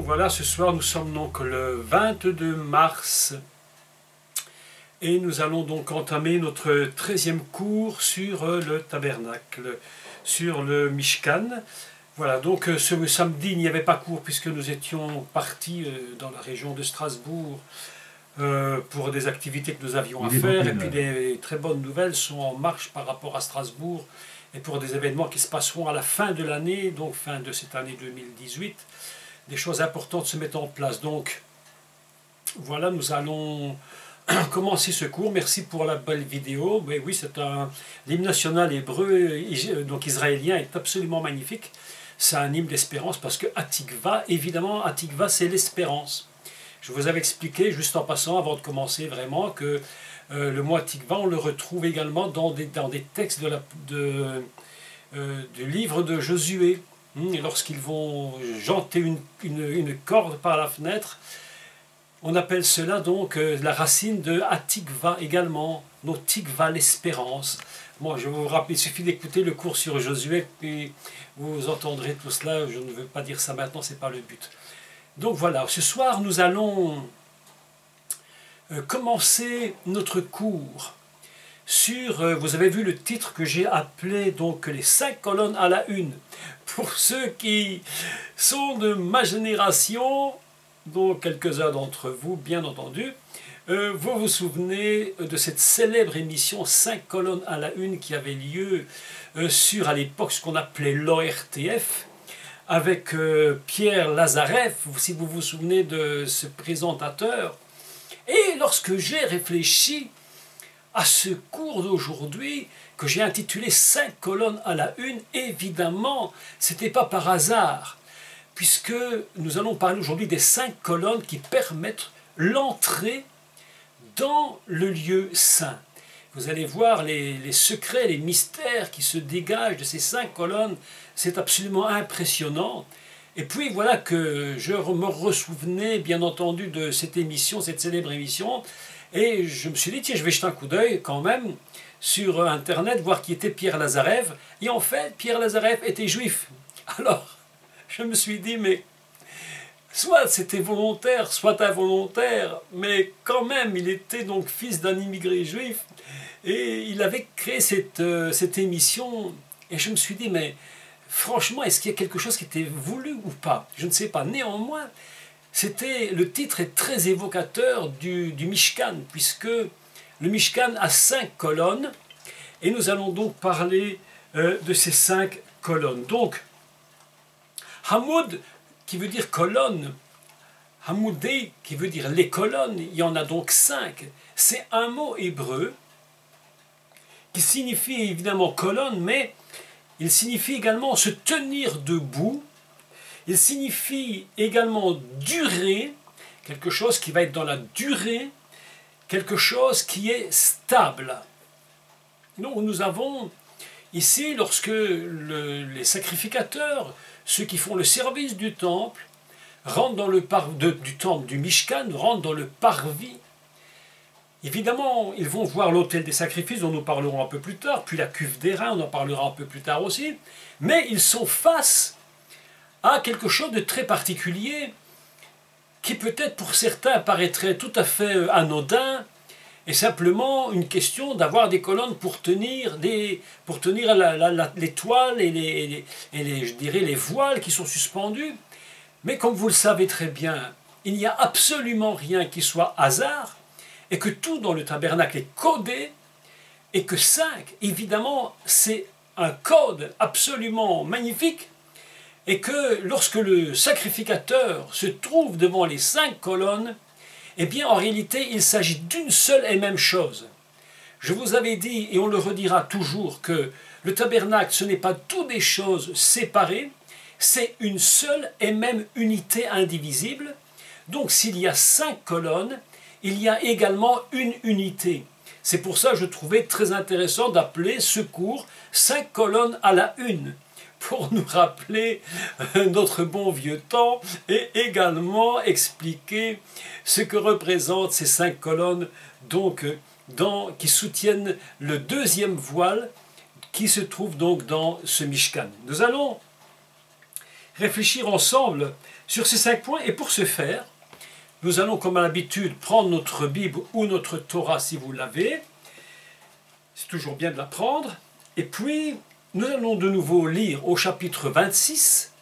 Donc voilà, ce soir nous sommes donc le 22 mars et nous allons donc entamer notre 13e cours sur le tabernacle, sur le Mishkan. Voilà, donc ce samedi il n'y avait pas cours puisque nous étions partis dans la région de Strasbourg pour des activités que nous avions à faire, et puis des très bonnes nouvelles sont en marche par rapport à Strasbourg et pour des événements qui se passeront à la fin de l'année, donc fin de cette année 2018. Des choses importantes se mettent en place. Donc voilà, nous allons commencer ce cours. Merci pour la belle vidéo. Mais oui, c'est l'hymne national hébreu, donc israélien, est absolument magnifique. C'est un hymne d'espérance parce que Hatikva, évidemment, Hatikva c'est l'espérance. Je vous avais expliqué, juste en passant, avant de commencer vraiment, que le mot Hatikva, on le retrouve également dans des textes du livre de Josué. Et lorsqu'ils vont janter une corde par la fenêtre, on appelle cela donc la racine de Hatikva également, donc Tikva, l'espérance. Moi, je vous rappelle, il suffit d'écouter le cours sur Josué, puis vous entendrez tout cela. Je ne veux pas dire ça maintenant, ce n'est pas le but. Donc voilà, ce soir, nous allons commencer notre cours sur, vous avez vu le titre que j'ai appelé donc les 5 colonnes à la une. Pour ceux qui sont de ma génération, dont quelques-uns d'entre vous, bien entendu, vous vous souvenez de cette célèbre émission 5 colonnes à la une qui avait lieu sur, à l'époque, ce qu'on appelait l'ORTF, avec Pierre Lazarev, si vous vous souvenez de ce présentateur. Et lorsque j'ai réfléchi à ce cours d'aujourd'hui, que j'ai intitulé 5 colonnes à la une, évidemment, ce n'était pas par hasard, puisque nous allons parler aujourd'hui des 5 colonnes qui permettent l'entrée dans le lieu saint. Vous allez voir les secrets, les mystères qui se dégagent de ces 5 colonnes, c'est absolument impressionnant. Et puis voilà que je me ressouvenais bien entendu de cette émission, cette célèbre émission, et je me suis dit, tiens, je vais jeter un coup d'œil quand même sur Internet, voir qui était Pierre Lazarev. Et en fait, Pierre Lazarev était juif. Alors, je me suis dit, mais soit c'était volontaire, soit involontaire, mais quand même, il était donc fils d'un immigré juif. Et il avait créé cette émission. Et je me suis dit, mais franchement, est-ce qu'il y a quelque chose qui était voulu ou pas? Je ne sais pas. Néanmoins, le titre est très évocateur du Mishkan, puisque le Mishkan a 5 colonnes, et nous allons donc parler de ces 5 colonnes. Donc, Hamoud, qui veut dire colonne, Hamoudé, qui veut dire les colonnes, il y en a donc 5. C'est un mot hébreu qui signifie évidemment colonne, mais il signifie également se tenir debout. Il signifie également durée, quelque chose qui va être dans la durée, quelque chose qui est stable. Donc nous avons ici, lorsque les sacrificateurs, ceux qui font le service du temple, rentrent dans le du temple du Mishkan, rentrent dans le parvis. Évidemment, ils vont voir l'autel des sacrifices, dont nous parlerons un peu plus tard, puis la cuve d'airain, on en parlera un peu plus tard aussi, mais ils sont face à quelque chose de très particulier qui peut-être pour certains paraîtrait tout à fait anodin et simplement une question d'avoir des colonnes pour tenir les toiles et je dirais les voiles qui sont suspendus. Mais comme vous le savez très bien, il n'y a absolument rien qui soit hasard et que tout dans le tabernacle est codé et que 5, évidemment, c'est un code absolument magnifique. Et que lorsque le sacrificateur se trouve devant les 5 colonnes, eh bien en réalité il s'agit d'une seule et même chose. Je vous avais dit, et on le redira toujours, que le tabernacle ce n'est pas toutes des choses séparées, c'est une seule et même unité indivisible. Donc s'il y a 5 colonnes, il y a également une unité. C'est pour ça que je trouvais très intéressant d'appeler ce cours 5 colonnes à la une, pour nous rappeler notre bon vieux temps et également expliquer ce que représentent ces 5 colonnes donc, qui soutiennent le 2e voile qui se trouve donc dans ce Mishkan. Nous allons réfléchir ensemble sur ces 5 points. Et pour ce faire, nous allons comme à l'habitude prendre notre Bible ou notre Torah si vous l'avez. C'est toujours bien de la prendre. Et puis, nous allons de nouveau lire au chapitre 26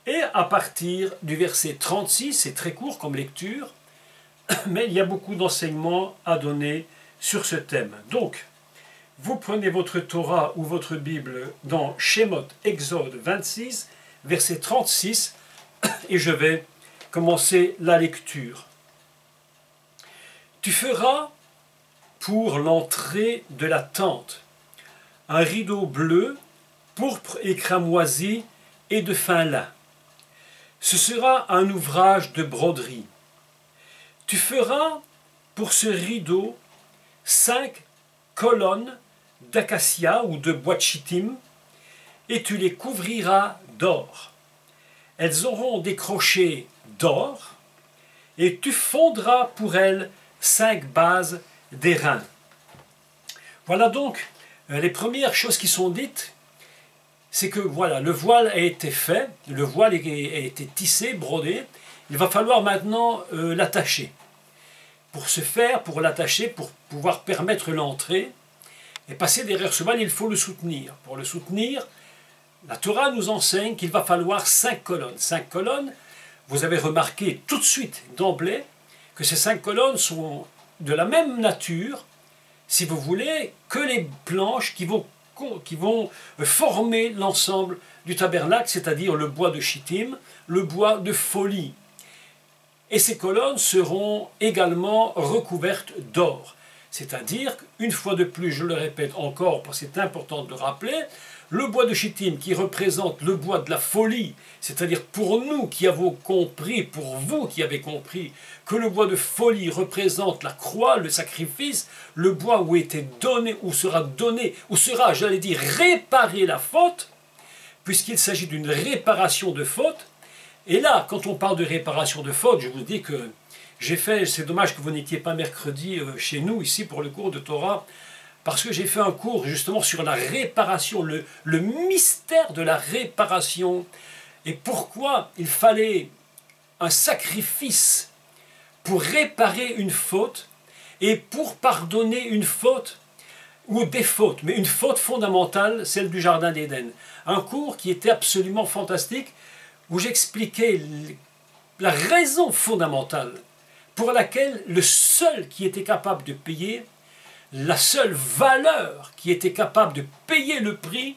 et à partir du verset 36, c'est très court comme lecture, mais il y a beaucoup d'enseignements à donner sur ce thème. Donc, vous prenez votre Torah ou votre Bible dans Shemot, Exode 26, verset 36, et je vais commencer la lecture. Tu feras pour l'entrée de la tente un rideau bleu, pourpre et cramoisi et de fin lin. Ce sera un ouvrage de broderie. Tu feras pour ce rideau 5 colonnes d'acacia ou de bois de chittim, et tu les couvriras d'or. Elles auront des crochets d'or, et tu fondras pour elles 5 bases d'airain. Voilà donc les premières choses qui sont dites, c'est que voilà, le voile a été fait, le voile a été tissé, brodé, il va falloir maintenant l'attacher. Pour ce faire, pour l'attacher, pour pouvoir permettre l'entrée, et passer derrière ce voile, il faut le soutenir. Pour le soutenir, la Torah nous enseigne qu'il va falloir 5 colonnes. 5 colonnes, vous avez remarqué tout de suite, d'emblée, que ces 5 colonnes sont de la même nature, si vous voulez, que les planches qui vont former l'ensemble du tabernacle, c'est-à-dire le bois de chittim, le bois de folie. Et ces colonnes seront également recouvertes d'or. C'est-à-dire qu'une fois de plus, je le répète encore, parce que c'est important de le rappeler, le bois de chittim qui représente le bois de la folie, c'est-à-dire pour nous qui avons compris, pour vous qui avez compris, que le bois de folie représente la croix, le sacrifice, le bois où était donné, où sera donné, où sera, j'allais dire, réparée la faute, puisqu'il s'agit d'une réparation de faute. Et là, quand on parle de réparation de faute, je vous dis que j'ai fait, c'est dommage que vous n'étiez pas mercredi chez nous, ici, pour le cours de Torah, parce que j'ai fait un cours justement sur la réparation, le mystère de la réparation, et pourquoi il fallait un sacrifice pour réparer une faute, et pour pardonner une faute, ou des fautes, mais une faute fondamentale, celle du Jardin d'Éden. Un cours qui était absolument fantastique, où j'expliquais la raison fondamentale pour laquelle le seul qui était capable de payer, la seule valeur qui était capable de payer le prix,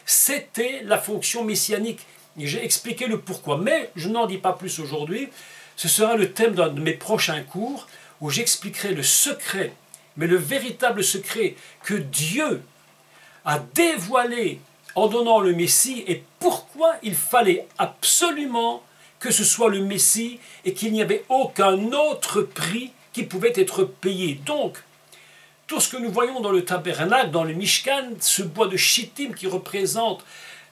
c'était la fonction messianique. Et j'ai expliqué le pourquoi, mais je n'en dis pas plus aujourd'hui. Ce sera le thème d'un de mes prochains cours, où j'expliquerai le secret, mais le véritable secret que Dieu a dévoilé en donnant le Messie, et pourquoi il fallait absolument que ce soit le Messie et qu'il n'y avait aucun autre prix qui pouvait être payé. Donc, tout ce que nous voyons dans le tabernacle, dans le Mishkan, ce bois de chittim qui représente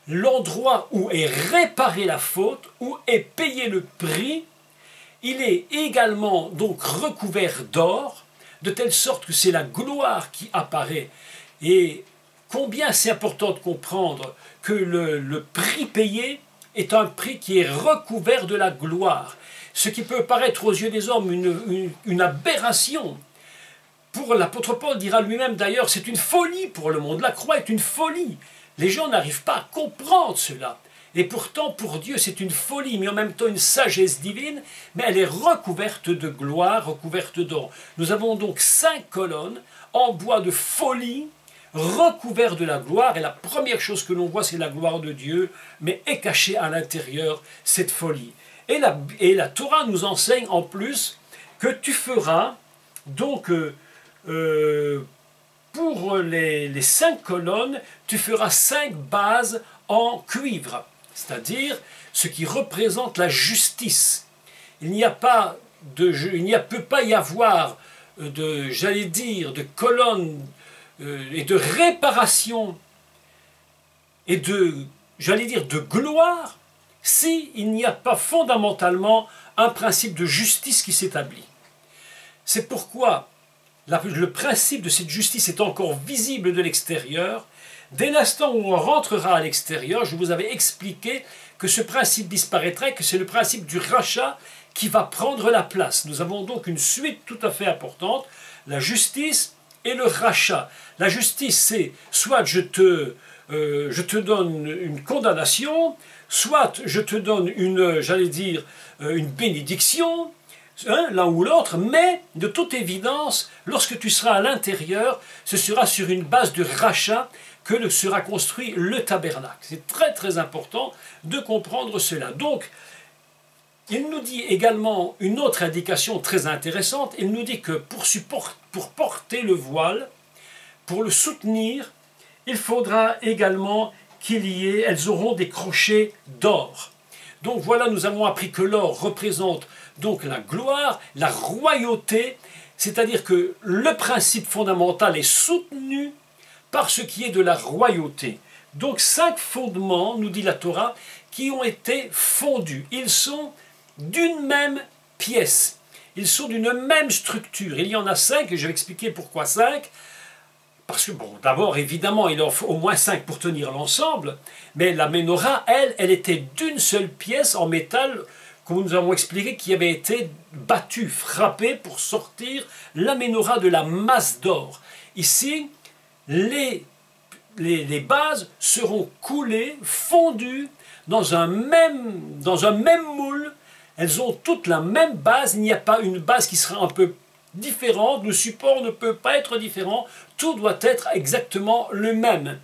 l'endroit où est réparée la faute, où est payé le prix, il est également donc recouvert d'or, de telle sorte que c'est la gloire qui apparaît. Et combien c'est important de comprendre que le prix payé est un prix qui est recouvert de la gloire. Ce qui peut paraître aux yeux des hommes une aberration. Pour l'apôtre Paul dira lui-même d'ailleurs, c'est une folie pour le monde. La croix est une folie. Les gens n'arrivent pas à comprendre cela. Et pourtant, pour Dieu, c'est une folie, mais en même temps une sagesse divine, mais elle est recouverte de gloire, recouverte d'or. Nous avons donc 5 colonnes en bois de folie, recouvert de la gloire, et la première chose que l'on voit, c'est la gloire de Dieu, mais est cachée à l'intérieur cette folie. Et la Torah nous enseigne en plus que tu feras, donc, pour les 5 colonnes, tu feras 5 bases en cuivre, c'est-à-dire ce qui représente la justice. Il ne peut pas y avoir j'allais dire, de colonnes et de réparation et j'allais dire, de gloire, s'il n'y a pas fondamentalement un principe de justice qui s'établit. C'est pourquoi le principe de cette justice est encore visible de l'extérieur. Dès l'instant où on rentrera à l'extérieur, je vous avais expliqué que ce principe disparaîtrait, que c'est le principe du rachat qui va prendre la place. Nous avons donc une suite tout à fait importante, la justice et le rachat. La justice, c'est soit je te donne une condamnation, soit je te donne une, j'allais dire, une bénédiction, hein, l'un ou l'autre, mais de toute évidence, lorsque tu seras à l'intérieur, ce sera sur une base de rachat que sera construit le tabernacle. C'est très très important de comprendre cela. Donc, il nous dit également une autre indication très intéressante, il nous dit que pour porter le voile, pour le soutenir, il faudra également qu'il y ait, elles auront des crochets d'or. Donc voilà, nous avons appris que l'or représente donc la gloire, la royauté, c'est-à-dire que le principe fondamental est soutenu par ce qui est de la royauté. Donc 5 fondements, nous dit la Torah, qui ont été fondus. Ils sont d'une même pièce. Ils sont d'une même structure. Il y en a 5, et je vais expliquer pourquoi 5. Parce que, bon, d'abord, évidemment, il en faut au moins 5 pour tenir l'ensemble, mais la menorah, elle était d'une seule pièce en métal, comme nous avons expliqué, qui avait été battue, frappée pour sortir la menorah de la masse d'or. Ici, les bases seront coulées, fondues dans un même moule. Elles ont toutes la même base, il n'y a pas une base qui sera un peu différente, le support ne peut pas être différent, tout doit être exactement le même.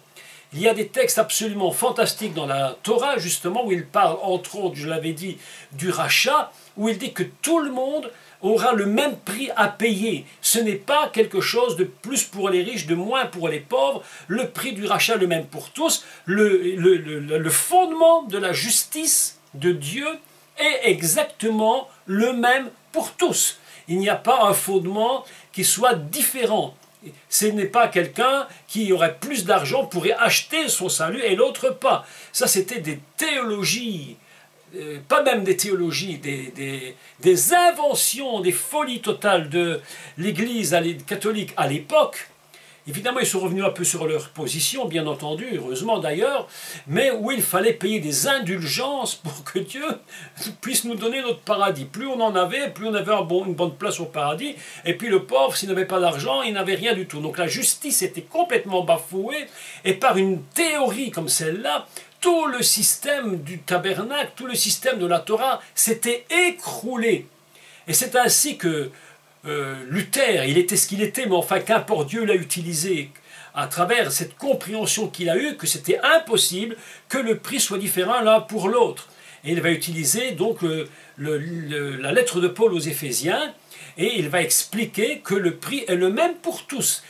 Il y a des textes absolument fantastiques dans la Torah, justement, où il parle, entre autres, je l'avais dit, du rachat, où il dit que tout le monde aura le même prix à payer. Ce n'est pas quelque chose de plus pour les riches, de moins pour les pauvres. Le prix du rachat le même pour tous. Le fondement de la justice de Dieu est exactement le même pour tous. Il n'y a pas un fondement qui soit différent. Ce n'est pas quelqu'un qui aurait plus d'argent pourrait acheter son salut et l'autre pas. Ça, c'était des théologies, pas même des théologies, des inventions, des folies totales de l'Église catholique à l'époque. Évidemment, ils sont revenus un peu sur leur position, bien entendu, heureusement d'ailleurs, mais où il fallait payer des indulgences pour que Dieu puisse nous donner notre paradis. Plus on en avait, plus on avait une bonne place au paradis, et puis le pauvre, s'il n'avait pas d'argent, il n'avait rien du tout. Donc la justice était complètement bafouée, et par une théorie comme celle-là, tout le système du tabernacle, tout le système de la Torah s'était écroulé. Et c'est ainsi que Luther, il était ce qu'il était, mais enfin qu'importe, Dieu l'a utilisé à travers cette compréhension qu'il a eue, que c'était impossible que le prix soit différent l'un pour l'autre. Et il va utiliser donc la lettre de Paul aux Éphésiens, et il va expliquer que le prix est le même pour tous.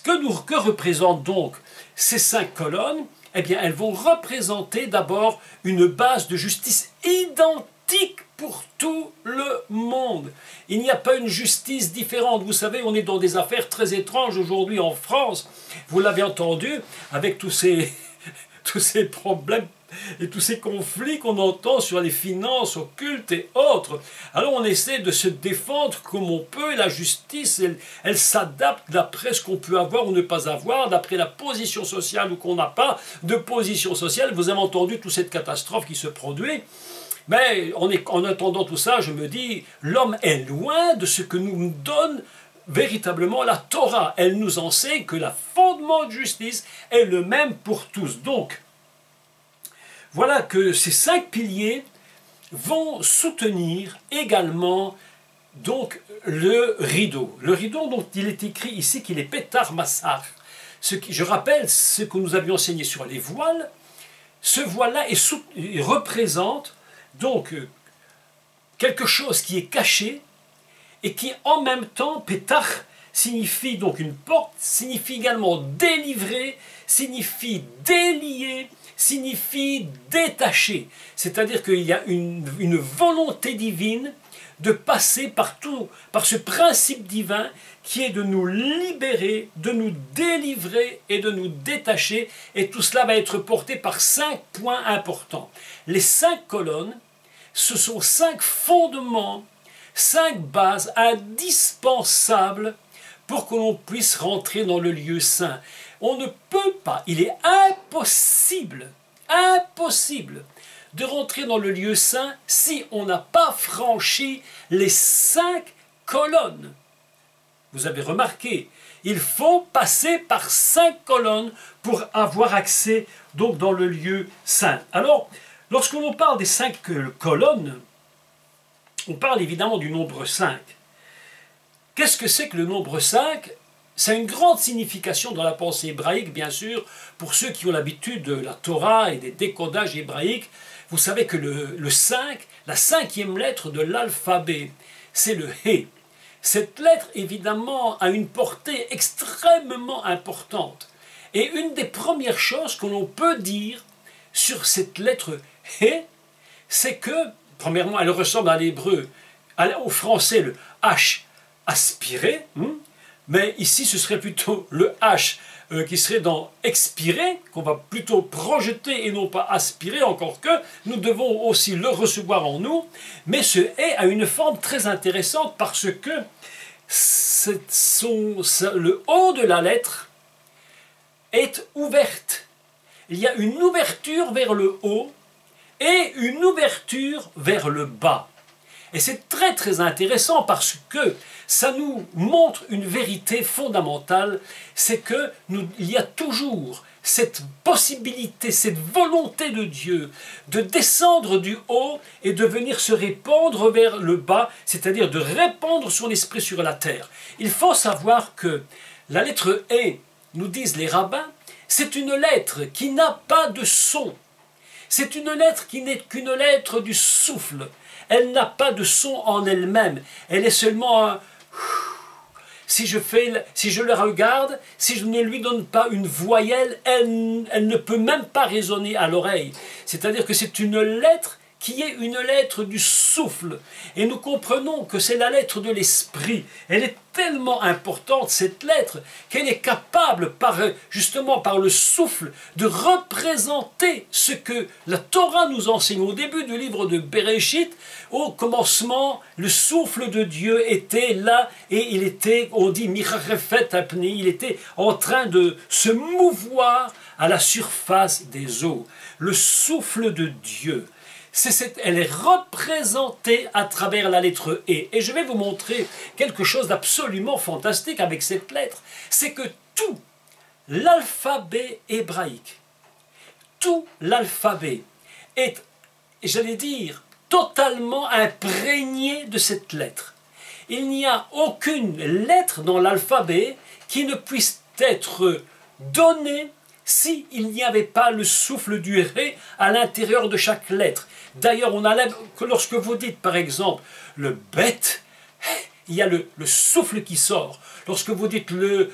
Que représentent donc ces 5 colonnes? Eh bien, elles vont représenter d'abord une base de justice identique pour tout le monde. Il n'y a pas une justice différente. Vous savez, on est dans des affaires très étranges aujourd'hui en France. Vous l'avez entendu, avec tous ces problèmes et tous ces conflits qu'on entend sur les finances occultes et autres. Alors on essaie de se défendre comme on peut, et la justice, elle s'adapte d'après ce qu'on peut avoir ou ne pas avoir, d'après la position sociale ou qu'on n'a pas de position sociale. Vous avez entendu toute cette catastrophe qui se produit. Mais en attendant tout ça, je me dis, l'homme est loin de ce que nous donne véritablement la Torah. Elle nous enseigne que le fondement de justice est le même pour tous. Donc, voilà que ces 5 piliers vont soutenir également donc le rideau. Le rideau dont il est écrit ici qu'il est Pétar Massar. Je rappelle ce que nous avions enseigné sur les voiles. Ce voile-là représente donc quelque chose qui est caché et qui en même temps, Pétar signifie donc une porte, signifie également délivrer, signifie délier, signifie détacher. C'est-à-dire qu'il y a une volonté divine de passer par ce principe divin qui est de nous libérer, de nous délivrer et de nous détacher. Et tout cela va être porté par 5 points importants. Les 5 colonnes, ce sont 5 fondements, 5 bases indispensables pour que l'on puisse rentrer dans le lieu saint. On ne peut pas, il est impossible de rentrer dans le lieu saint si on n'a pas franchi les 5 colonnes. Vous avez remarqué, il faut passer par 5 colonnes pour avoir accès donc dans le lieu saint. Alors, lorsque l'on parle des 5 colonnes, on parle évidemment du nombre 5. Qu'est-ce que c'est que le nombre 5? C'est une grande signification dans la pensée hébraïque, bien sûr, pour ceux qui ont l'habitude de la Torah et des décodages hébraïques. Vous savez que le 5, la 5e lettre de l'alphabet, c'est le He. Cette lettre, évidemment, a une portée extrêmement importante. Et une des premières choses que l'on peut dire sur cette lettre He, c'est que, premièrement, elle ressemble à l'hébreu, au français, le H aspiré, mais ici, ce serait plutôt le H qui serait dans expirer, qu'on va plutôt projeter et non pas aspirer, encore que nous devons aussi le recevoir en nous. Mais ce « est » a une forme très intéressante parce que le haut de la lettre est ouverte. Il y a une ouverture vers le haut et une ouverture vers le bas. Et c'est très très intéressant parce que ça nous montre une vérité fondamentale, c'est que il y a toujours cette possibilité, cette volonté de Dieu de descendre du haut et de venir se répandre vers le bas, c'est-à-dire de répandre son esprit sur la terre. Il faut savoir que la lettre E, nous disent les rabbins, c'est une lettre qui n'a pas de son. C'est une lettre qui n'est qu'une lettre du souffle. Elle n'a pas de son en elle-même. Elle est seulement un... Si je la regarde, si je ne lui donne pas une voyelle, elle ne peut même pas résonner à l'oreille. C'est-à-dire que c'est une lettre qui est une lettre du souffle. Et nous comprenons que c'est la lettre de l'esprit. Elle est tellement importante, cette lettre, qu'elle est capable, justement par le souffle, de représenter ce que la Torah nous enseigne. Au début du livre de Bereshit, au commencement, le souffle de Dieu était là, et il était, on dit, Mirarefet Apni, il était en train de se mouvoir à la surface des eaux. Le souffle de Dieu. Elle est représentée à travers la lettre E. Et je vais vous montrer quelque chose d'absolument fantastique avec cette lettre. C'est que tout l'alphabet hébraïque, tout l'alphabet est, j'allais dire, totalement imprégné de cette lettre. Il n'y a aucune lettre dans l'alphabet qui ne puisse être donnée s'il n'y avait pas le souffle du Ré à l'intérieur de chaque lettre. D'ailleurs, on a que lorsque vous dites, par exemple, le bête, il y a le souffle qui sort. Lorsque vous dites le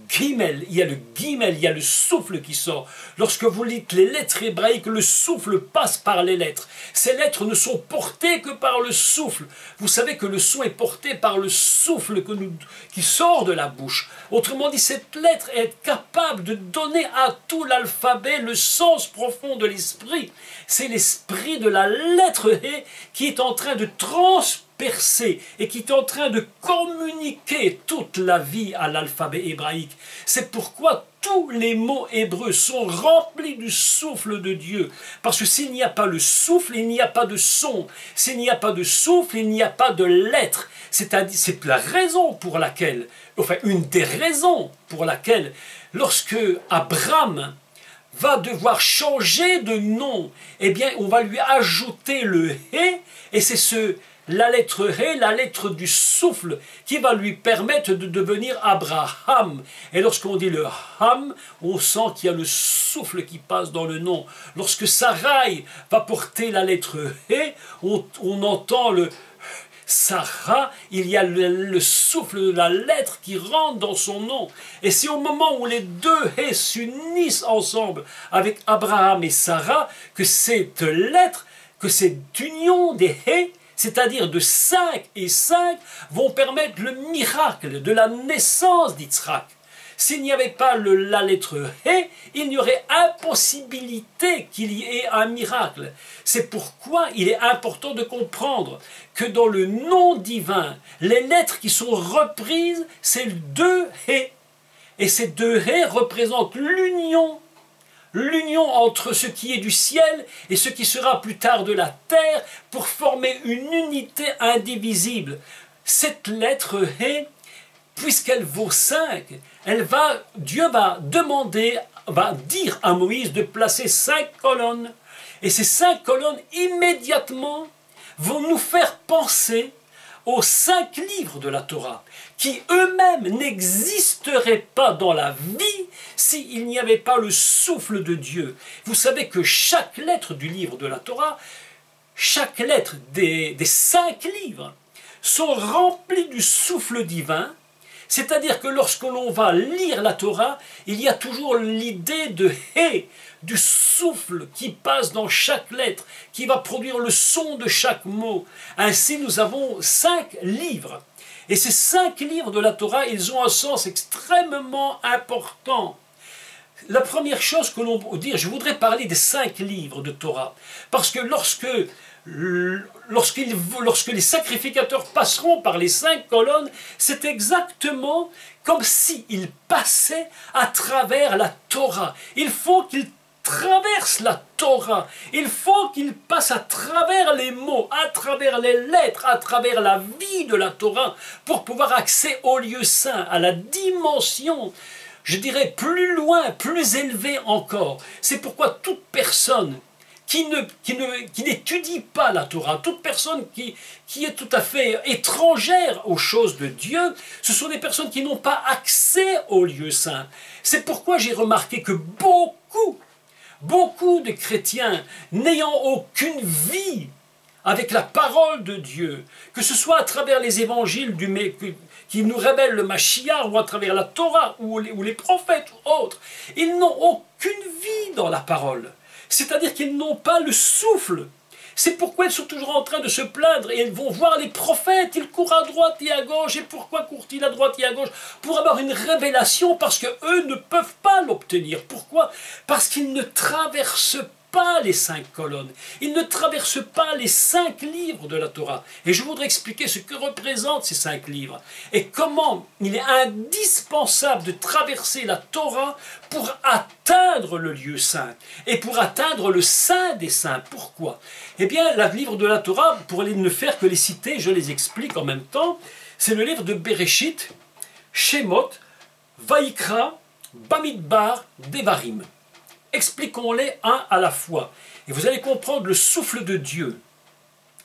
guimel, il y a le guimel, il y a le souffle qui sort. Lorsque vous dites les lettres hébraïques, le souffle passe par les lettres. Ces lettres ne sont portées que par le souffle. Vous savez que le son est porté par le souffle qui sort de la bouche. Autrement dit, cette lettre est capable de donner à tout l'alphabet le sens profond de l'esprit. C'est l'esprit de la lettre He qui est en train de transpercer et qui est en train de communiquer toute la vie à l'alphabet hébraïque. C'est pourquoi tous les mots hébreux sont remplis du souffle de Dieu. Parce que s'il n'y a pas le souffle, il n'y a pas de son. S'il n'y a pas de souffle, il n'y a pas de lettre. C'est la raison pour laquelle, enfin une des raisons pour laquelle, lorsque Abraham va devoir changer de nom, eh bien on va lui ajouter le He, et c'est la lettre He, la lettre du souffle, qui va lui permettre de devenir Abraham. Et lorsqu'on dit le Ham, on sent qu'il y a le souffle qui passe dans le nom. Lorsque Sarai va porter la lettre He, on entend le Sarah, il y a le souffle de la lettre qui rentre dans son nom. Et c'est au moment où les deux He s'unissent ensemble avec Abraham et Sarah que cette lettre, que cette union des He, c'est-à-dire de 5 et 5, vont permettre le miracle de la naissance d'Yitzhak. S'il n'y avait pas la lettre He, il y aurait impossibilité qu'il y ait un miracle. C'est pourquoi il est important de comprendre que dans le nom divin, les lettres qui sont reprises, c'est deux He. Et ces deux He représentent l'union l'union entre ce qui est du ciel et ce qui sera plus tard de la terre pour former une unité indivisible. Cette lettre Hé, puisqu'elle vaut 5, Dieu va dire à Moïse de placer 5 colonnes. Et ces 5 colonnes, immédiatement, vont nous faire penser aux 5 livres de la Torah, qui eux-mêmes n'existeraient pas dans la vie s'il n'y avait pas le souffle de Dieu. Vous savez que chaque lettre du livre de la Torah, chaque lettre des 5 livres, sont remplies du souffle divin. C'est-à-dire que lorsque l'on va lire la Torah, il y a toujours l'idée de Hé, du souffle qui passe dans chaque lettre, qui va produire le son de chaque mot. Ainsi, nous avons 5 livres. Et ces 5 livres de la Torah, ils ont un sens extrêmement important. La première chose que l'on peut dire, je voudrais parler des 5 livres de Torah. Parce que lorsque les sacrificateurs passeront par les 5 colonnes, c'est exactement comme s'ils passaient à travers la Torah. Il faut qu'ils traversent la Torah. Il faut qu'ils passent à travers les mots, à travers les lettres, à travers la vie de la Torah, pour pouvoir accéder au lieu saint, à la dimension, je dirais, plus loin, plus élevée encore. C'est pourquoi toute personne qui n'étudie pas la Torah, toute personne qui est tout à fait étrangère aux choses de Dieu, ce sont des personnes qui n'ont pas accès au lieu saint. C'est pourquoi j'ai remarqué que beaucoup de chrétiens n'ayant aucune vie avec la parole de Dieu, que ce soit à travers les évangiles qui nous révèlent le Mashiach, ou à travers la Torah, ou les prophètes, ou autres, ils n'ont aucune vie dans la parole. C'est-à-dire qu'ils n'ont pas le souffle. C'est pourquoi ils sont toujours en train de se plaindre et ils vont voir les prophètes, ils courent à droite et à gauche. Et pourquoi courent-ils à droite et à gauche? Pour avoir une révélation, parce qu'eux ne peuvent pas l'obtenir. Pourquoi? Parce qu'ils ne traversent pas les 5 colonnes. Ils ne traversent pas les 5 livres de la Torah. Et je voudrais expliquer ce que représentent ces 5 livres. Et comment il est indispensable de traverser la Torah pour atteindre le lieu saint. Et pour atteindre le saint des saints. Pourquoi? Eh bien, le livre de la Torah, pour ne faire que les citer, je les explique en même temps, c'est le livre de Bereshit, Shemot, Vaikra, Bamidbar, Devarim. Expliquons-les un à la fois. Et vous allez comprendre le souffle de Dieu.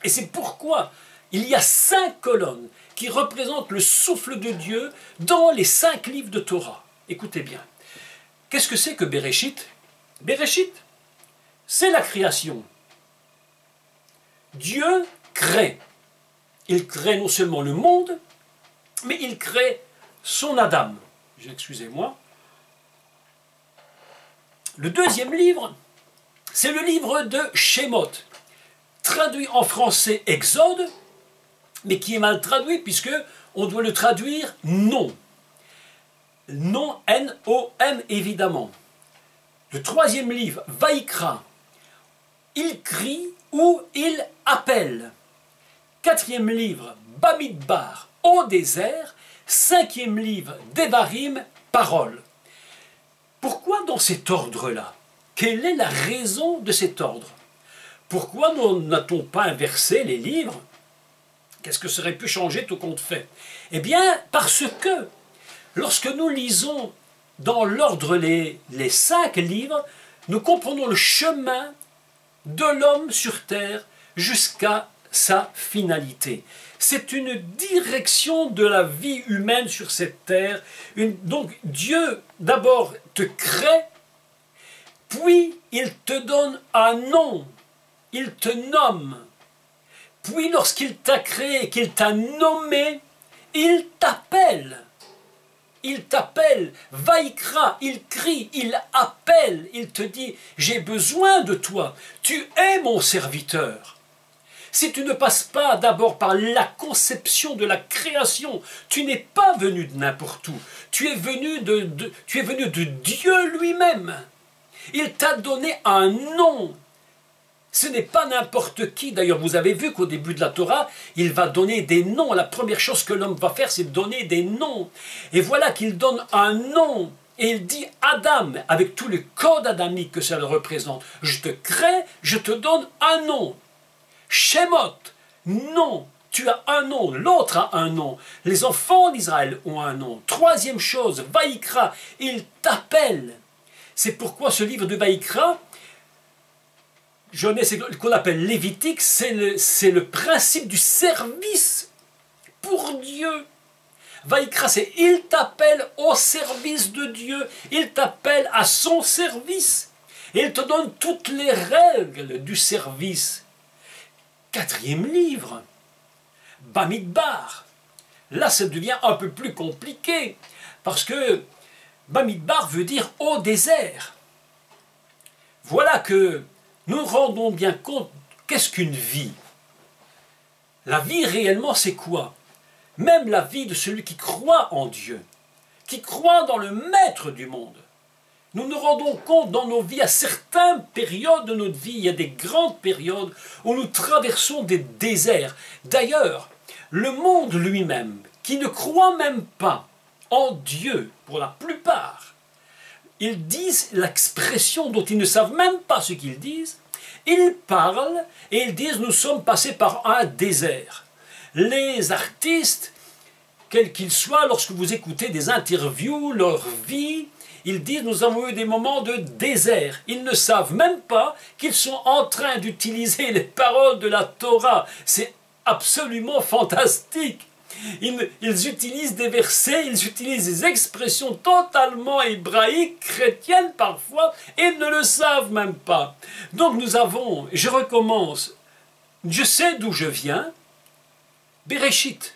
Et c'est pourquoi il y a 5 colonnes qui représentent le souffle de Dieu dans les 5 livres de Torah. Écoutez bien. Qu'est-ce que c'est que Bereshit? Bereshit, c'est la création. Dieu crée. Il crée non seulement le monde, mais il crée son Adam. Excusez-moi. Le deuxième livre, c'est le livre de Shemot, traduit en français Exode, mais qui est mal traduit puisque on doit le traduire non. Non, N-O-M évidemment. Le troisième livre, Vaikra, il crie ou il appelle. Quatrième livre, Bamidbar, au désert. Cinquième livre, Devarim, parole. Pourquoi dans cet ordre-là? Quelle est la raison de cet ordre? Pourquoi n'a-t-on pas inversé les livres? Qu'est-ce que ça aurait pu changer tout compte fait? Eh bien, parce que lorsque nous lisons dans l'ordre les 5 livres, nous comprenons le chemin de l'homme sur terre jusqu'à sa finalité. C'est une direction de la vie humaine sur cette terre. Donc Dieu d'abord te crée, puis il te donne un nom, il te nomme. Puis lorsqu'il t'a créé, qu'il t'a nommé, il t'appelle. Il t'appelle, Vaikra, il crie, il appelle, il te dit « J'ai besoin de toi, tu es mon serviteur ». Si tu ne passes pas d'abord par la conception de la création, tu n'es pas venu de n'importe où. Tu es venu de Dieu lui-même. Il t'a donné un nom. Ce n'est pas n'importe qui. D'ailleurs, vous avez vu qu'au début de la Torah, il va donner des noms. La première chose que l'homme va faire, c'est donner des noms. Et voilà qu'il donne un nom. et il dit Adam, avec tout le code adamique que cela représente, je te crée, je te donne un nom. Shemot, nom, tu as un nom, l'autre a un nom. Les enfants d'Israël ont un nom. Troisième chose, Vaïkra, il t'appelle. C'est pourquoi ce livre de Vaïkra, qu'on appelle lévitique, c'est le principe du service pour Dieu. Vaïkra, c'est il t'appelle au service de Dieu, il t'appelle à son service, et il te donne toutes les règles du service. Quatrième livre, Bamidbar. Là, ça devient un peu plus compliqué, parce que Bamidbar veut dire au désert. Voilà que nous nous rendons bien compte, qu'est-ce qu'une vie? La vie réellement, c'est quoi? Même la vie de celui qui croit en Dieu, qui croit dans le Maître du monde. Nous nous rendons compte dans nos vies, à certaines périodes de notre vie, il y a des grandes périodes où nous traversons des déserts. D'ailleurs, le monde lui-même, qui ne croit même pas en Dieu, pour la plupart, ils disent l'expression dont ils ne savent même pas ce qu'ils disent, ils parlent et ils disent « nous sommes passés par un désert ». Les artistes, quels qu'ils soient, lorsque vous écoutez des interviews, leur vie, ils disent « nous avons eu des moments de désert ». Ils ne savent même pas qu'ils sont en train d'utiliser les paroles de la Torah. C'est absolument fantastique. Ils utilisent des versets, ils utilisent des expressions totalement hébraïques, chrétiennes parfois, et ils ne le savent même pas. Donc nous avons, je recommence, je sais d'où je viens, Bereshit.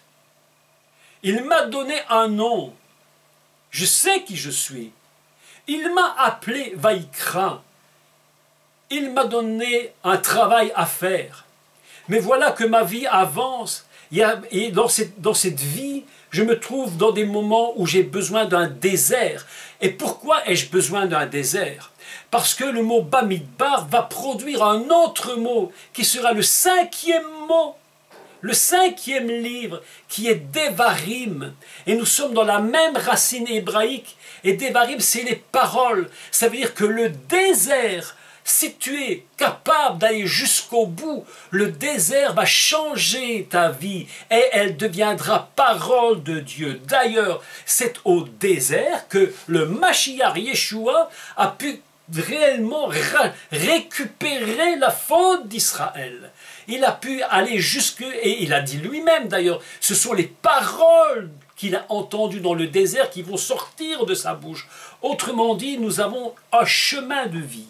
Il m'a donné un nom. Je sais qui je suis. Il m'a appelé Vaïkra. Il m'a donné un travail à faire. Mais voilà que ma vie avance. Et dans cette vie, je me trouve dans des moments où j'ai besoin d'un désert. Et pourquoi ai-je besoin d'un désert? Parce que le mot Bamidbar va produire un autre mot qui sera le cinquième mot. Le cinquième livre qui est Devarim, et nous sommes dans la même racine hébraïque, et Devarim c'est les paroles, ça veut dire que le désert, si tu es capable d'aller jusqu'au bout, le désert va changer ta vie, et elle deviendra parole de Dieu. D'ailleurs, c'est au désert que le Mashiach Yeshua a pu réellement récupérer la faute d'Israël. Il a pu aller jusque, et il a dit lui-même d'ailleurs, ce sont les paroles qu'il a entendues dans le désert qui vont sortir de sa bouche. Autrement dit, nous avons un chemin de vie.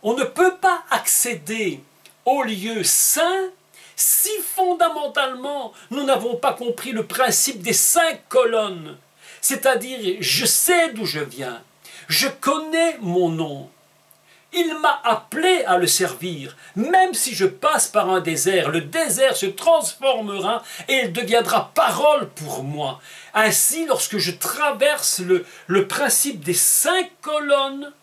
On ne peut pas accéder au lieu saint si fondamentalement nous n'avons pas compris le principe des 5 colonnes. C'est-à-dire, je sais d'où je viens, je connais mon nom. Il m'a appelé à le servir, même si je passe par un désert. Le désert se transformera et il deviendra parole pour moi. Ainsi, lorsque je traverse le principe des 5 colonnes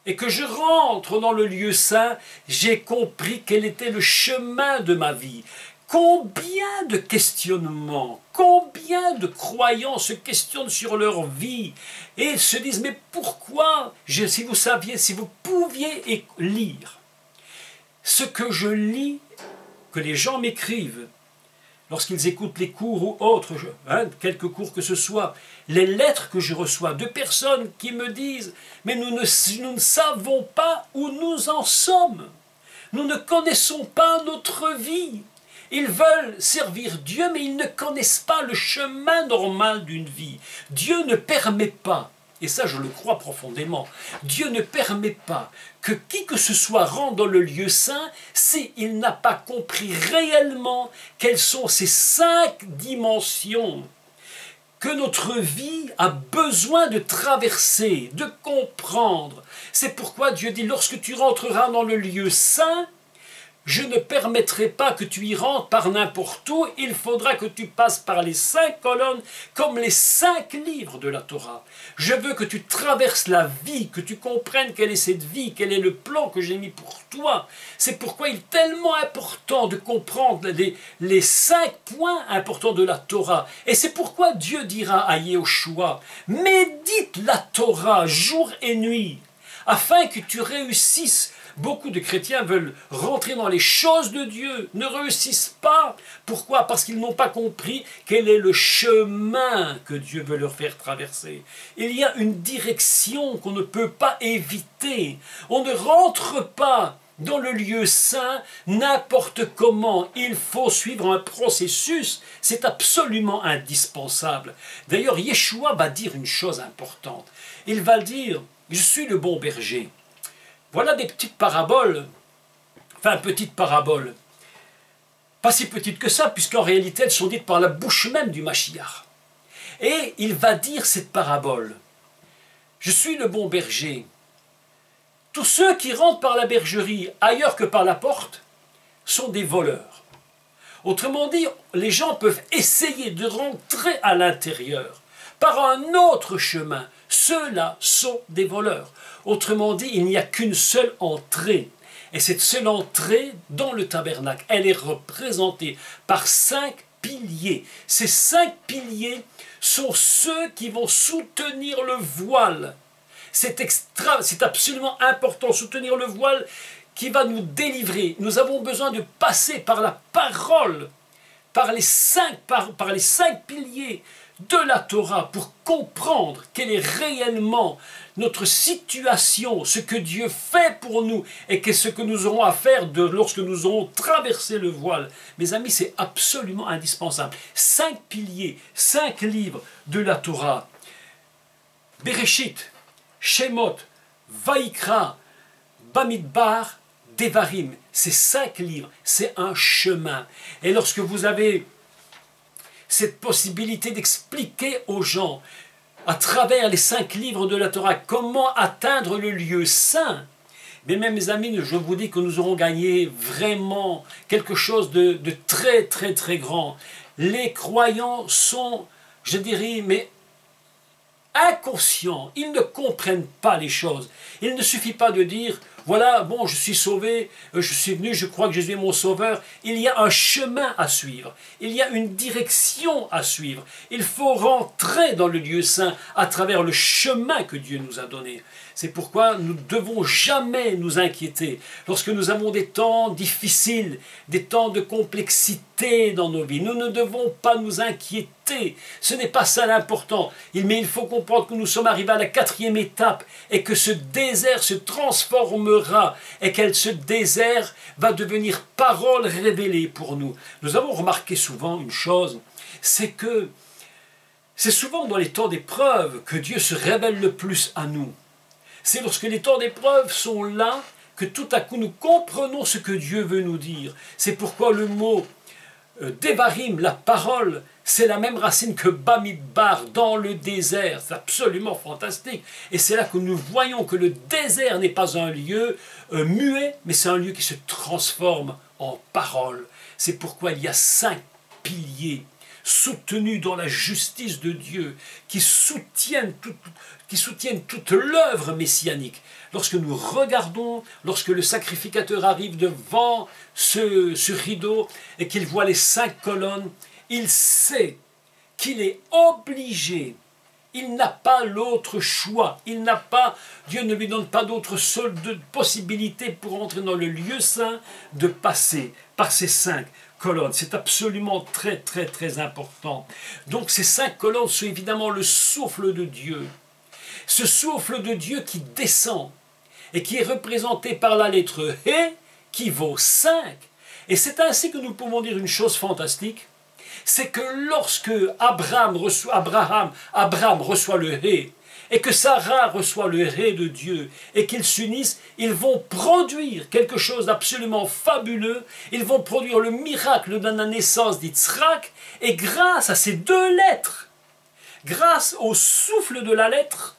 et que je rentre dans le lieu saint, j'ai compris quel était le chemin de ma vie. Combien de questionnements, combien de croyants se questionnent sur leur vie et se disent « mais pourquoi ?» Si vous saviez, si vous pouviez lire ce que je lis, que les gens m'écrivent, lorsqu'ils écoutent les cours ou autres, quelques cours que ce soit, les lettres que je reçois de personnes qui me disent « mais nous ne savons pas où nous en sommes, nous ne connaissons pas notre vie ». Ils veulent servir Dieu, mais ils ne connaissent pas le chemin normal d'une vie. Dieu ne permet pas, et ça je le crois profondément, Dieu ne permet pas que qui que ce soit rentre dans le lieu saint s'il n'a pas compris réellement quelles sont ces 5 dimensions que notre vie a besoin de traverser, de comprendre. C'est pourquoi Dieu dit, lorsque tu rentreras dans le lieu saint, je ne permettrai pas que tu y rentres par n'importe où, il faudra que tu passes par les 5 colonnes comme les 5 livres de la Torah. Je veux que tu traverses la vie, que tu comprennes quelle est cette vie, quel est le plan que j'ai mis pour toi. C'est pourquoi il est tellement important de comprendre les 5 points importants de la Torah. Et c'est pourquoi Dieu dira à Yehoshua, médite la Torah jour et nuit, afin que tu réussisses. Beaucoup de chrétiens veulent rentrer dans les choses de Dieu, ne réussissent pas. Pourquoi? Parce qu'ils n'ont pas compris quel est le chemin que Dieu veut leur faire traverser. Il y a une direction qu'on ne peut pas éviter. On ne rentre pas dans le lieu saint n'importe comment. Il faut suivre un processus. C'est absolument indispensable. D'ailleurs, Yeshua va dire une chose importante. Il va dire, je suis le bon berger. Voilà des petites paraboles, enfin petites paraboles, pas si petites que ça, puisqu'en réalité elles sont dites par la bouche même du Mashiach. Et il va dire cette parabole, je suis le bon berger. Tous ceux qui rentrent par la bergerie ailleurs que par la porte sont des voleurs. Autrement dit, les gens peuvent essayer de rentrer à l'intérieur par un autre chemin. Ceux-là sont des voleurs. Autrement dit, il n'y a qu'une seule entrée. Et cette seule entrée dans le tabernacle, elle est représentée par 5 piliers. Ces 5 piliers sont ceux qui vont soutenir le voile. C'est absolument important, soutenir le voile qui va nous délivrer. Nous avons besoin de passer par la parole, par les 5 piliers de la Torah pour comprendre quelle est réellement notre situation, ce que Dieu fait pour nous et ce que nous aurons à faire lorsque nous aurons traversé le voile. Mes amis, c'est absolument indispensable. 5 piliers, 5 livres de la Torah. Bereshit, Shemot, Vaikra, Bamidbar, Devarim. Ces 5 livres, c'est un chemin. Et lorsque vous avez cette possibilité d'expliquer aux gens, à travers les 5 livres de la Torah, comment atteindre le lieu saint. Mais même mes amis, je vous dis que nous aurons gagné vraiment quelque chose de très très très grand. Les croyants sont, je dirais, mais inconscients, ils ne comprennent pas les choses. Il ne suffit pas de dire, voilà, bon, je suis sauvé, je suis venu, je crois que Jésus est mon sauveur. Il y a un chemin à suivre, il y a une direction à suivre. Il faut rentrer dans le lieu saint à travers le chemin que Dieu nous a donné. C'est pourquoi nous ne devons jamais nous inquiéter. Lorsque nous avons des temps difficiles, des temps de complexité dans nos vies, nous ne devons pas nous inquiéter. Ce n'est pas ça l'important. Mais il faut comprendre que nous sommes arrivés à la 4e étape et que ce désert se transformera et que ce désert va devenir parole révélée pour nous. Nous avons remarqué souvent une chose, c'est que c'est souvent dans les temps d'épreuve que Dieu se révèle le plus à nous. C'est lorsque les temps d'épreuve sont là que tout à coup nous comprenons ce que Dieu veut nous dire. C'est pourquoi le mot Devarim, la parole, c'est la même racine que Bamidbar, dans le désert. C'est absolument fantastique. Et c'est là que nous voyons que le désert n'est pas un lieu muet, mais c'est un lieu qui se transforme en parole. C'est pourquoi il y a 5 piliers soutenus dans la justice de Dieu, qui soutiennent toute l'œuvre messianique. Lorsque nous regardons, lorsque le sacrificateur arrive devant ce rideau et qu'il voit les 5 colonnes, il sait qu'il est obligé, il n'a pas l'autre choix, Dieu ne lui donne pas d'autre possibilité pour entrer dans le lieu saint de passer par ces 5 colonnes. C'est absolument très très très important. Donc ces 5 colonnes sont évidemment le souffle de Dieu. Ce souffle de Dieu qui descend et qui est représenté par la lettre He qui vaut 5. Et c'est ainsi que nous pouvons dire une chose fantastique, c'est que lorsque Abraham reçoit le He et que Sarah reçoit le He de Dieu et qu'ils s'unissent, ils vont produire quelque chose d'absolument fabuleux. Ils vont produire le miracle de la naissance d'Yitzhak et grâce à ces 2 lettres, grâce au souffle de la lettre,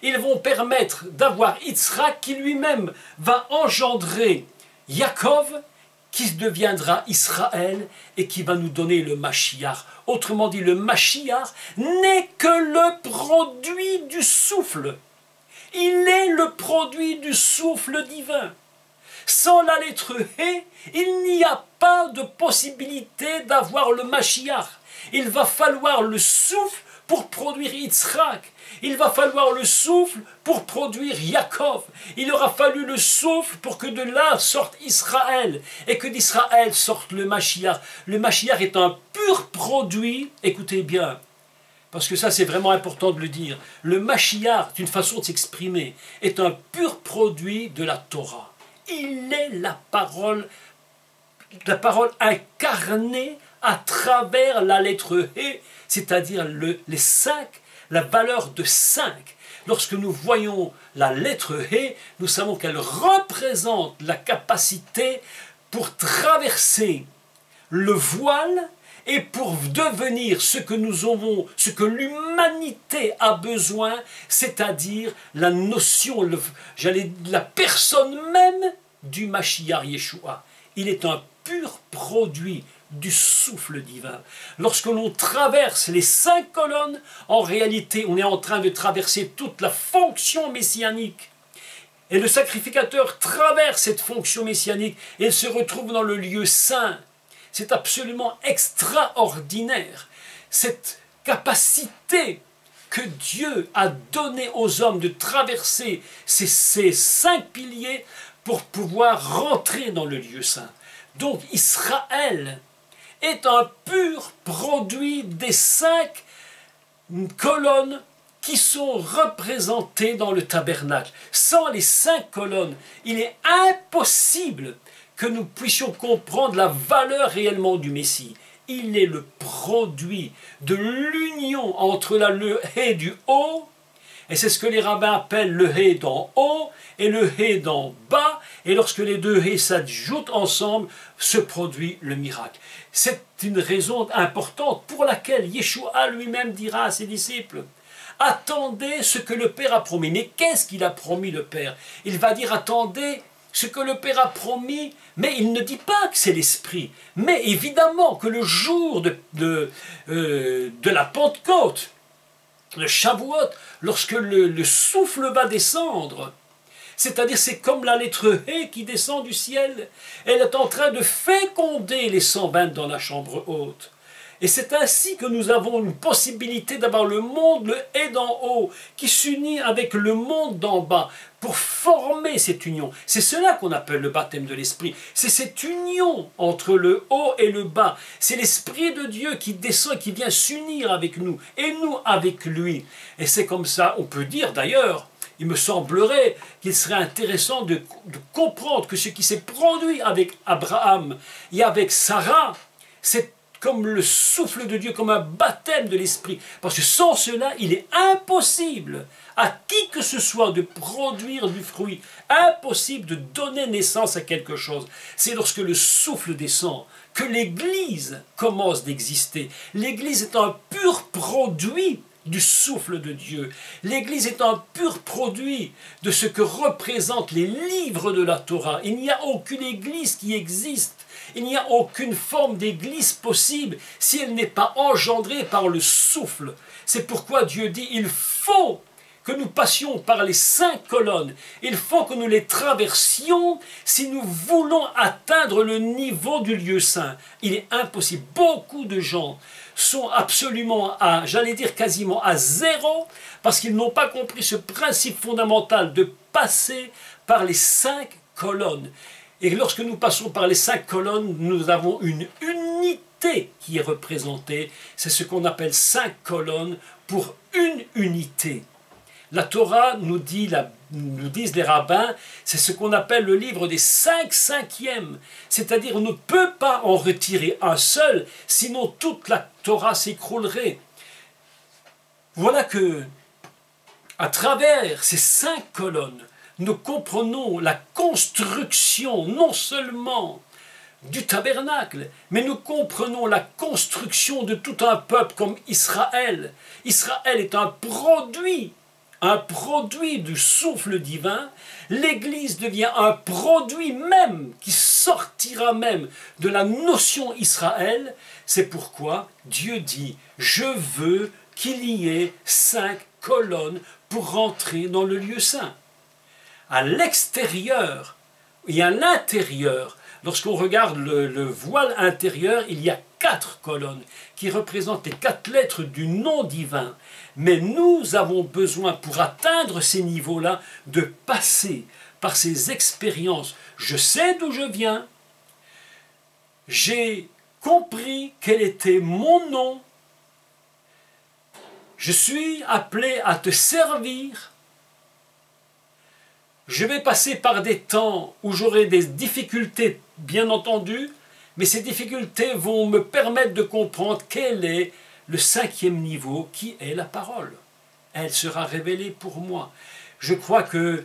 ils vont permettre d'avoir Yitzhak qui lui-même va engendrer Yaakov, qui deviendra Israël et qui va nous donner le Mashiach. Autrement dit, le Mashiach n'est que le produit du souffle. Il est le produit du souffle divin. Sans la lettre He, il n'y a pas de possibilité d'avoir le Mashiach. Il va falloir le souffle pour produire Yitzhak. Il va falloir le souffle pour produire Yaakov. Il aura fallu le souffle pour que de là sorte Israël et que d'Israël sorte le Mashiach. Le Mashiach est un pur produit, écoutez bien, parce que ça c'est vraiment important de le dire, le Mashiach, d'une façon de s'exprimer, est un pur produit de la Torah. Il est la parole incarnée à travers la lettre He, c'est-à-dire les 5, la valeur de 5. Lorsque nous voyons la lettre He, nous savons qu'elle représente la capacité pour traverser le voile et pour devenir ce que nous avons, ce que l'humanité a besoin, c'est-à-dire la notion, la personne même du Mashiach Yeshua. Il est un pur produit du souffle divin. Lorsque l'on traverse les 5 colonnes, en réalité, on est en train de traverser toute la fonction messianique. Et le sacrificateur traverse cette fonction messianique et il se retrouve dans le lieu saint. C'est absolument extraordinaire. Cette capacité que Dieu a donnée aux hommes de traverser ces 5 piliers pour pouvoir rentrer dans le lieu saint. Donc Israël est un pur produit des 5 colonnes qui sont représentées dans le tabernacle. Sans les 5 colonnes, il est impossible que nous puissions comprendre la valeur réellement du Messie. Il est le produit de l'union entre le He du haut, et c'est ce que les rabbins appellent le He d'en haut et le He d'en bas, et lorsque les deux He s'ajoutent ensemble, se produit le miracle. C'est une raison importante pour laquelle Yeshua lui-même dira à ses disciples: attendez ce que le Père a promis. Mais qu'est-ce qu'il a promis, le Père? Il va dire: attendez ce que le Père a promis, mais il ne dit pas que c'est l'Esprit. Mais évidemment que le jour de la Pentecôte, le Shavuot, lorsque le souffle va descendre, c'est-à-dire c'est comme la lettre He qui descend du ciel, elle est en train de féconder les 120 dans la chambre haute. Et c'est ainsi que nous avons une possibilité d'avoir le monde, le He d'en haut, qui s'unit avec le monde d'en bas pour former cette union. C'est cela qu'on appelle le baptême de l'Esprit. C'est cette union entre le haut et le bas. C'est l'Esprit de Dieu qui descend, qui vient s'unir avec nous, et nous avec lui. Et c'est comme ça, on peut dire d'ailleurs, il me semblerait qu'il serait intéressant de comprendre que ce qui s'est produit avec Abraham et avec Sarah, c'est comme le souffle de Dieu, comme un baptême de l'Esprit. Parce que sans cela, il est impossible à qui que ce soit de produire du fruit. Impossible de donner naissance à quelque chose. C'est lorsque le souffle descend que l'Église commence d'exister. L'Église est un pur produit du souffle de Dieu. L'Église est un pur produit de ce que représentent les livres de la Torah. Il n'y a aucune Église qui existe. Il n'y a aucune forme d'église possible si elle n'est pas engendrée par le souffle. C'est pourquoi Dieu dit: il faut que nous passions par les 5 colonnes. Il faut que nous les traversions si nous voulons atteindre le niveau du lieu saint. Il est impossible. Beaucoup de gens sont absolument j'allais dire quasiment à zéro, parce qu'ils n'ont pas compris ce principe fondamental de passer par les 5 colonnes. Et lorsque nous passons par les 5 colonnes, nous avons une unité qui est représentée. C'est ce qu'on appelle 5 colonnes pour une unité. La Torah nous disent les rabbins, c'est ce qu'on appelle le livre des 5 cinquièmes. C'est-à-dire on ne peut pas en retirer un seul, sinon toute la Torah s'écroulerait. Voilà que, à travers ces 5 colonnes, nous comprenons la construction non seulement du tabernacle, mais nous comprenons la construction de tout un peuple comme Israël. Israël est un produit un produit du souffle divin, l'Église devient un produit même qui sortira même de la notion Israël. C'est pourquoi Dieu dit « Je veux qu'il y ait 5 colonnes pour rentrer dans le lieu saint ». À l'extérieur et à l'intérieur, lorsqu'on regarde le voile intérieur, il y a 4 colonnes qui représentent les 4 lettres du nom divin. Mais nous avons besoin, pour atteindre ces niveaux-là, de passer par ces expériences. Je sais d'où je viens, j'ai compris quel était mon nom, je suis appelé à te servir. Je vais passer par des temps où j'aurai des difficultés, bien entendu, mais ces difficultés vont me permettre de comprendre quel est le 5e niveau, qui est la parole. Elle sera révélée pour moi. Je crois que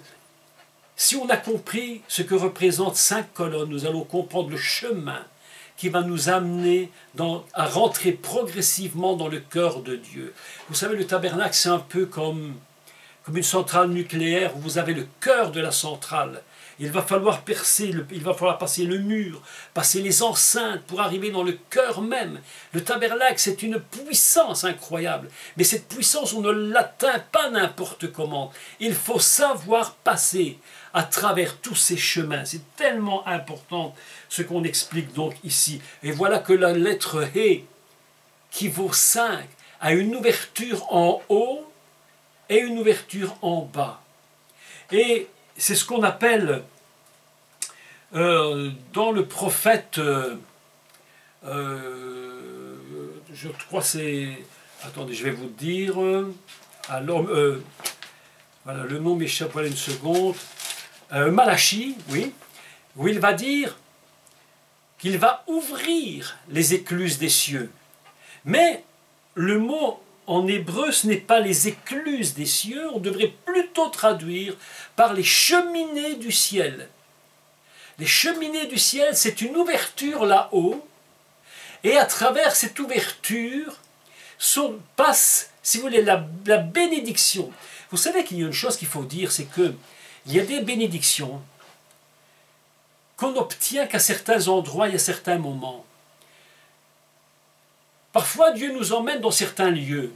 si on a compris ce que représentent 5 colonnes, nous allons comprendre le chemin qui va nous amener à rentrer progressivement dans le cœur de Dieu. Vous savez, le tabernacle, c'est un peu comme une centrale nucléaire où vous avez le cœur de la centrale. Il va falloir passer le mur, passer les enceintes pour arriver dans le cœur même. Le tabernacle, c'est une puissance incroyable. Mais cette puissance, on ne l'atteint pas n'importe comment. Il faut savoir passer à travers tous ces chemins. C'est tellement important ce qu'on explique donc ici. Et voilà que la lettre He, qui vaut 5, a une ouverture en haut et une ouverture en bas. Et c'est ce qu'on appelle dans le prophète, je crois c'est, attendez, je vais vous dire, alors, voilà, le nom m'échappe, voilà une seconde, Malachie, oui, où il va dire qu'il va ouvrir les écluses des cieux. Mais le mot en hébreu, ce n'est pas les écluses des cieux, on devrait plutôt traduire par les cheminées du ciel. Les cheminées du ciel, c'est une ouverture là-haut, et à travers cette ouverture passe, si vous voulez, la bénédiction. Vous savez qu'il y a une chose qu'il faut dire, c'est qu'il y a des bénédictions qu'on n'obtient qu'à certains endroits et à certains moments. Parfois, Dieu nous emmène dans certains lieux.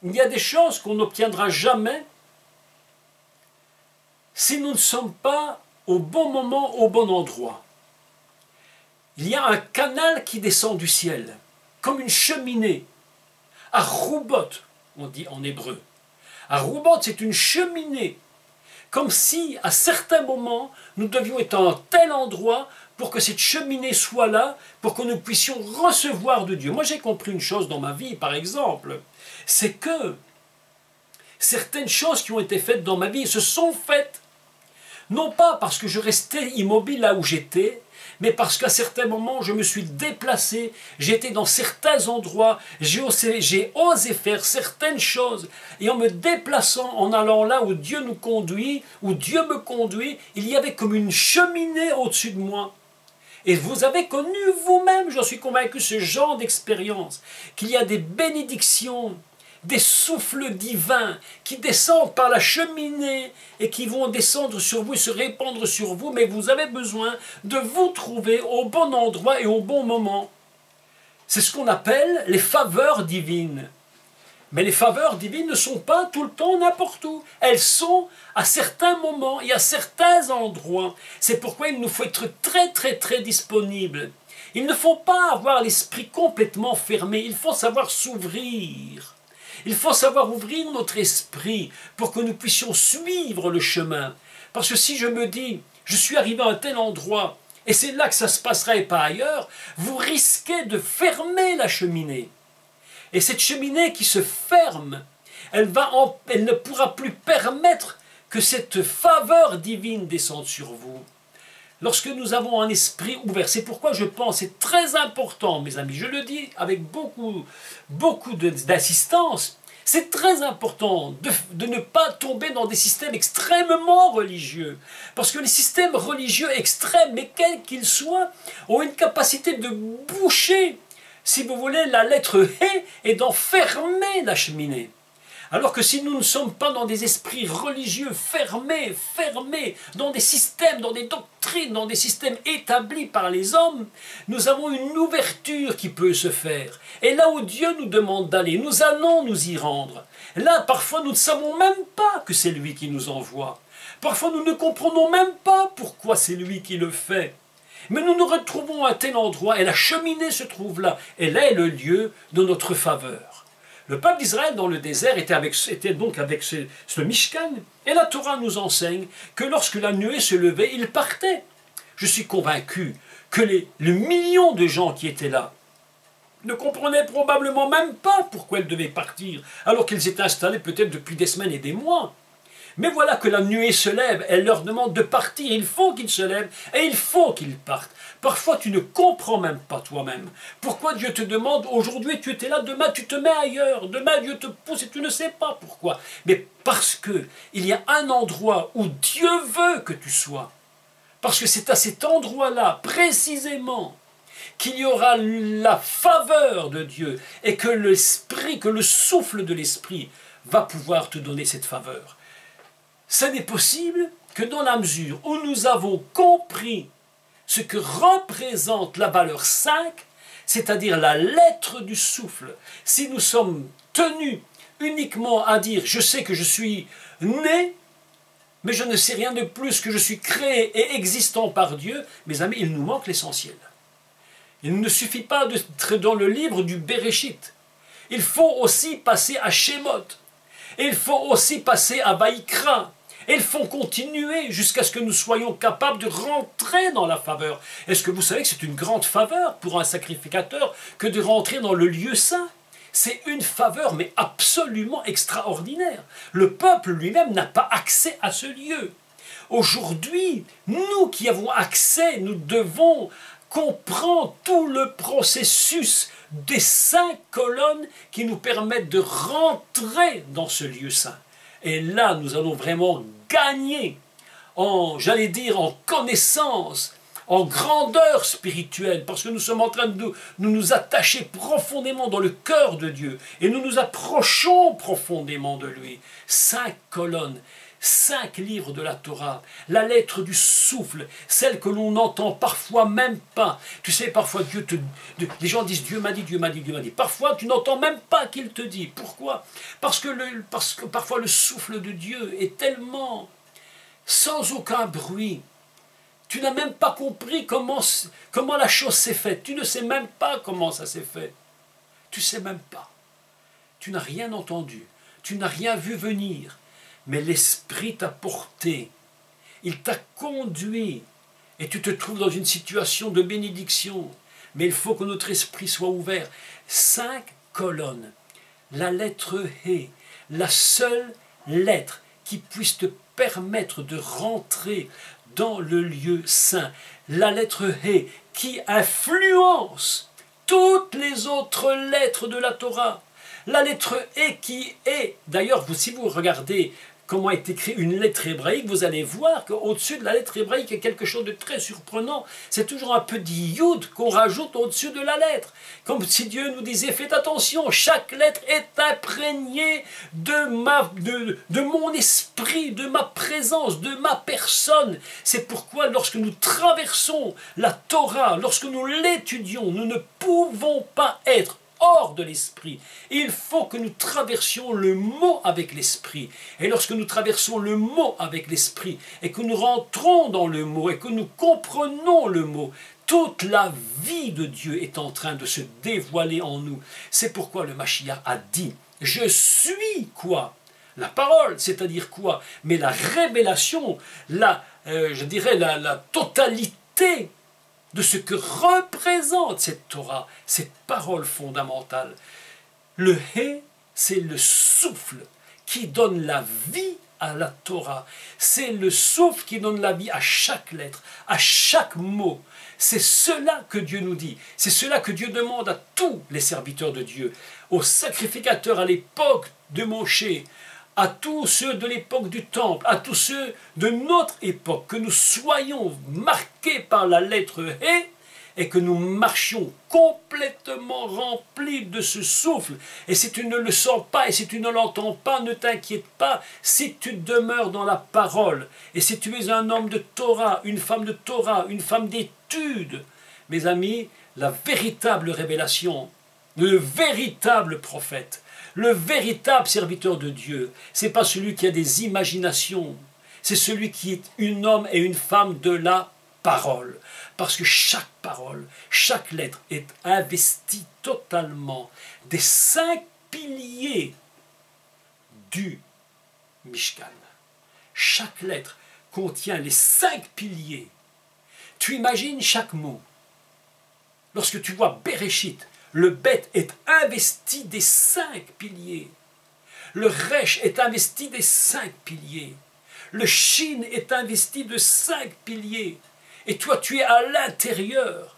Il y a des choses qu'on n'obtiendra jamais si nous ne sommes pas au bon moment, au bon endroit. Il y a un canal qui descend du ciel, comme une cheminée. À Roubot, on dit en hébreu. À Roubot, c'est une cheminée. Comme si, à certains moments, nous devions être à un tel endroit pour que cette cheminée soit là, pour que nous puissions recevoir de Dieu. Moi, j'ai compris une chose dans ma vie, par exemple, c'est que certaines choses qui ont été faites dans ma vie se sont faites, non pas parce que je restais immobile là où j'étais, mais parce qu'à certains moments, je me suis déplacé, j'étais dans certains endroits, j'ai osé faire certaines choses, et en me déplaçant, en allant là où Dieu nous conduit, où Dieu me conduit, il y avait comme une cheminée au-dessus de moi. Et vous avez connu vous-même, j'en suis convaincu, ce genre d'expérience, qu'il y a des bénédictions, des souffles divins qui descendent par la cheminée et qui vont descendre sur vous et se répandre sur vous, mais vous avez besoin de vous trouver au bon endroit et au bon moment. C'est ce qu'on appelle les faveurs divines. Mais les faveurs divines ne sont pas tout le temps n'importe où. Elles sont à certains moments et à certains endroits. C'est pourquoi il nous faut être très très très disponibles. Il ne faut pas avoir l'esprit complètement fermé, il faut savoir s'ouvrir. Il faut savoir ouvrir notre esprit pour que nous puissions suivre le chemin. Parce que si je me dis, je suis arrivé à un tel endroit, et c'est là que ça se passera et pas ailleurs, vous risquez de fermer la cheminée. Et cette cheminée qui se ferme, elle ne pourra plus permettre que cette faveur divine descende sur vous. Lorsque nous avons un esprit ouvert, c'est pourquoi je pense, c'est très important, mes amis, je le dis avec beaucoup d'insistance, c'est très important de ne pas tomber dans des systèmes extrêmement religieux. Parce que les systèmes religieux extrêmes, mais quels qu'ils soient, ont une capacité de boucher, si vous voulez, la lettre He et d'enfermer la cheminée. Alors que si nous ne sommes pas dans des esprits religieux fermés, dans des systèmes, dans des doctrines, dans des systèmes établis par les hommes, nous avons une ouverture qui peut se faire. Et là où Dieu nous demande d'aller, nous allons nous y rendre. Là, parfois, nous ne savons même pas que c'est lui qui nous envoie. Parfois, nous ne comprenons même pas pourquoi c'est lui qui le fait. Mais nous nous retrouvons à tel endroit, et la cheminée se trouve là, et là est le lieu de notre faveur. Le peuple d'Israël dans le désert était donc avec ce Mishkan, et la Torah nous enseigne que lorsque la nuée se levait, il partait. Je suis convaincu que le million de gens qui étaient là ne comprenaient probablement même pas pourquoi ils devaient partir, alors qu'ils étaient installés peut-être depuis des semaines et des mois. Mais voilà que la nuée se lève, elle leur demande de partir, il faut qu'ils se lèvent et il faut qu'ils partent. Parfois tu ne comprends même pas toi-même pourquoi Dieu te demande, aujourd'hui tu étais là, demain tu te mets ailleurs, demain Dieu te pousse et tu ne sais pas pourquoi. Mais parce qu'il y a un endroit où Dieu veut que tu sois. Parce que c'est à cet endroit-là, précisément, qu'il y aura la faveur de Dieu et que l'esprit, que le souffle de l'esprit va pouvoir te donner cette faveur. Ça n'est possible que dans la mesure où nous avons compris ce que représente la valeur 5, c'est-à-dire la lettre du souffle. Si nous sommes tenus uniquement à dire « je sais que je suis né », mais je ne sais rien de plus, que je suis créé et existant par Dieu, mes amis, il nous manque l'essentiel. Il ne suffit pas d'être dans le livre du Bereshit. Il faut aussi passer à Shemot. Il faut aussi passer à Vaïkra. Et il faut continuer jusqu'à ce que nous soyons capables de rentrer dans la faveur. Est-ce que vous savez que c'est une grande faveur pour un sacrificateur que de rentrer dans le lieu saint? C'est une faveur, mais absolument extraordinaire. Le peuple lui-même n'a pas accès à ce lieu. Aujourd'hui, nous qui avons accès, nous devons comprendre tout le processus des 5 colonnes qui nous permettent de rentrer dans ce lieu saint. Et là, nous allons vraiment gagner j'allais dire, en connaissance, en grandeur spirituelle, parce que nous sommes en train de nous attacher profondément dans le cœur de Dieu, et nous nous approchons profondément de lui. 5 colonnes, 5 livres de la Torah, la lettre du souffle, celle que l'on n'entend parfois même pas. Tu sais, parfois les gens disent Dieu m'a dit, Dieu m'a dit, Dieu m'a dit. Parfois tu n'entends même pas qu'il te dit. Pourquoi? Parce que parfois le souffle de Dieu est tellement sans aucun bruit. Tu n'as même pas compris comment la chose s'est faite. Tu ne sais même pas comment ça s'est fait. Tu ne sais même pas. Tu n'as rien entendu. Tu n'as rien vu venir. Mais l'Esprit t'a porté, il t'a conduit, et tu te trouves dans une situation de bénédiction. Mais il faut que notre esprit soit ouvert. 5 colonnes, la lettre He, la seule lettre qui puisse te permettre de rentrer dans le lieu saint. La lettre He qui influence toutes les autres lettres de la Torah. La lettre E qui est, d'ailleurs, si vous regardez comment est écrite une lettre hébraïque, vous allez voir qu'au-dessus de la lettre hébraïque, il y a quelque chose de très surprenant. C'est toujours un petit yud qu'on rajoute au-dessus de la lettre. Comme si Dieu nous disait, faites attention, chaque lettre est imprégnée de mon esprit, de ma présence, de ma personne. C'est pourquoi lorsque nous traversons la Torah, lorsque nous l'étudions, nous ne pouvons pas être hors de l'esprit. Il faut que nous traversions le mot avec l'esprit. Et lorsque nous traversons le mot avec l'esprit, et que nous rentrons dans le mot, et que nous comprenons le mot, toute la vie de Dieu est en train de se dévoiler en nous. C'est pourquoi le Mashiach a dit, je suis quoi? La parole, c'est-à-dire quoi? Mais la révélation, je dirais la totalité de ce que représente cette Torah, cette parole fondamentale. Le He, c'est le souffle qui donne la vie à la Torah. C'est le souffle qui donne la vie à chaque lettre, à chaque mot. C'est cela que Dieu nous dit. C'est cela que Dieu demande à tous les serviteurs de Dieu, aux sacrificateurs à l'époque de Moshé, à tous ceux de l'époque du Temple, à tous ceux de notre époque, que nous soyons marqués par la lettre He et que nous marchions complètement remplis de ce souffle. Et si tu ne le sens pas et si tu ne l'entends pas, ne t'inquiète pas, si tu demeures dans la parole, et si tu es un homme de Torah, une femme d'étude, mes amis, la véritable révélation, le véritable prophète, le véritable serviteur de Dieu, c'est pas celui qui a des imaginations, c'est celui qui est un homme et une femme de la parole. Parce que chaque parole, chaque lettre est investie totalement des 5 piliers du Mishkan. Chaque lettre contient les 5 piliers. Tu imagines chaque mot. Lorsque tu vois Bereshit, le Bet est investi des 5 piliers. Le Resh est investi des 5 piliers. Le Shin est investi de 5 piliers. Et toi, tu es à l'intérieur.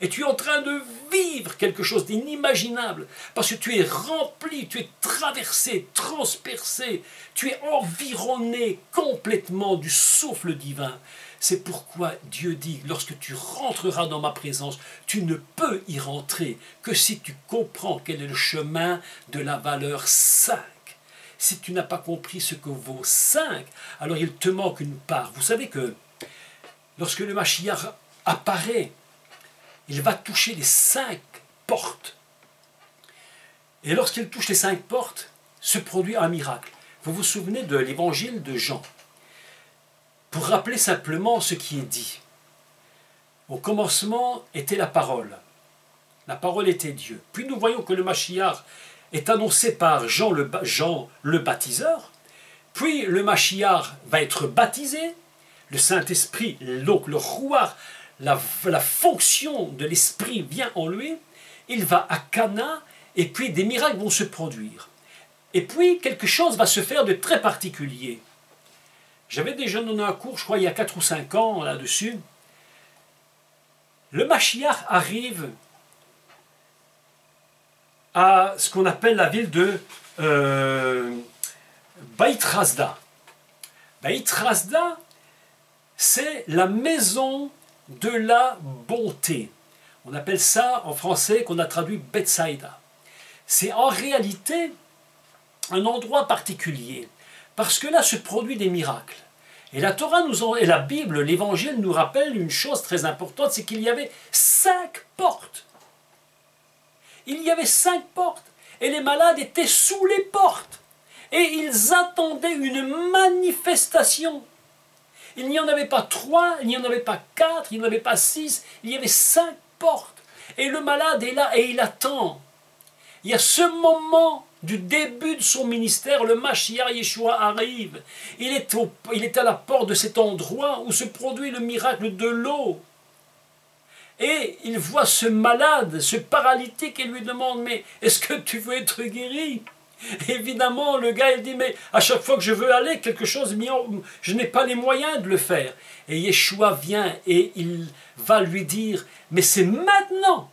Et tu es en train de vivre quelque chose d'inimaginable. Parce que tu es rempli, tu es traversé, transpercé. Tu es environné complètement du souffle divin. C'est pourquoi Dieu dit, lorsque tu rentreras dans ma présence, tu ne peux y rentrer que si tu comprends quel est le chemin de la valeur 5. Si tu n'as pas compris ce que vaut 5, alors il te manque une part. Vous savez que lorsque le Mashiach apparaît, il va toucher les 5 portes. Et lorsqu'il touche les 5 portes, se produit un miracle. Vous vous souvenez de l'évangile de Jean. Pour rappeler simplement ce qui est dit. Au commencement était la parole. La parole était Dieu. Puis nous voyons que le Mashiach est annoncé par Jean le baptiseur. Puis le Mashiach va être baptisé. Le Saint-Esprit, donc le Ruach, la fonction de l'Esprit vient en lui. Il va à Cana et puis des miracles vont se produire. Et puis quelque chose va se faire de très particulier. J'avais déjà donné un cours, je crois, il y a 4 ou 5 ans là-dessus. Le Mashiach arrive à ce qu'on appelle la ville de Beit Hasda. Beit Hasda, c'est la maison de la bonté. On appelle ça en français, qu'on a traduit Bethsaïda. C'est en réalité un endroit particulier. Parce que là se produit des miracles. Et la Torah et la Bible, l'Évangile nous rappelle une chose très importante, c'est qu'il y avait 5 portes. Il y avait 5 portes. Et les malades étaient sous les portes. Et ils attendaient une manifestation. Il n'y en avait pas 3, il n'y en avait pas 4, il n'y en avait pas 6, il y avait 5 portes. Et le malade est là et il attend. Il y a ce moment du début de son ministère, le Mashiach Yeshua arrive. Il est à la porte de cet endroit où se produit le miracle de l'eau. Et il voit ce malade, ce paralytique, et lui demande, mais est-ce que tu veux être guéri? Évidemment, le gars, il dit, mais à chaque fois que je veux aller, quelque chose, je n'ai pas les moyens de le faire. Et Yeshua vient et il va lui dire, mais c'est maintenant.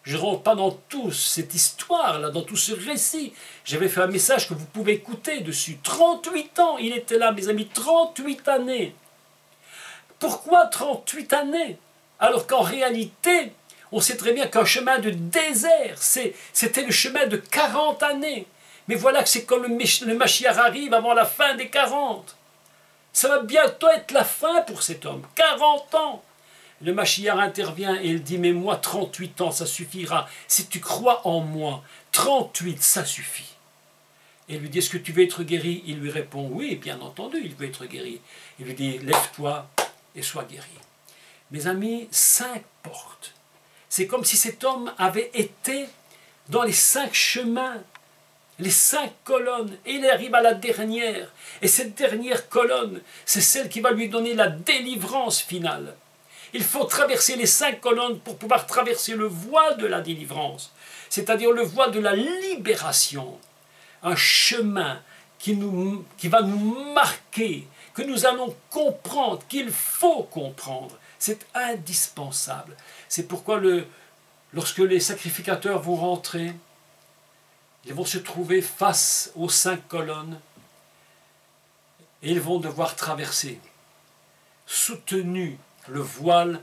Je ne rentre pas dans toute cette histoire-là, dans tout ce récit. J'avais fait un message que vous pouvez écouter dessus. 38 ans, il était là, mes amis, 38 années. Pourquoi 38 années? Alors qu'en réalité, on sait très bien qu'un chemin de désert, c'était le chemin de 40 années. Mais voilà que c'est quand le Mashiach arrive avant la fin des 40. Ça va bientôt être la fin pour cet homme. 40 ans. Le Mashiach intervient et il dit, mais moi, 38 ans, ça suffira. Si tu crois en moi, 38, ça suffit. Et il lui dit, est-ce que tu veux être guéri? Il lui répond, oui, bien entendu, il veut être guéri. Il lui dit, lève-toi et sois guéri. Mes amis, 5 portes. C'est comme si cet homme avait été dans les 5 chemins, les 5 colonnes, et il arrive à la dernière. Et cette dernière colonne, c'est celle qui va lui donner la délivrance finale. Il faut traverser les 5 colonnes pour pouvoir traverser le voile de la délivrance, c'est-à-dire le voile de la libération. Un chemin qui va nous marquer, que nous allons comprendre, qu'il faut comprendre. C'est indispensable. C'est pourquoi lorsque les sacrificateurs vont rentrer, ils vont se trouver face aux 5 colonnes et ils vont devoir traverser, soutenus le voile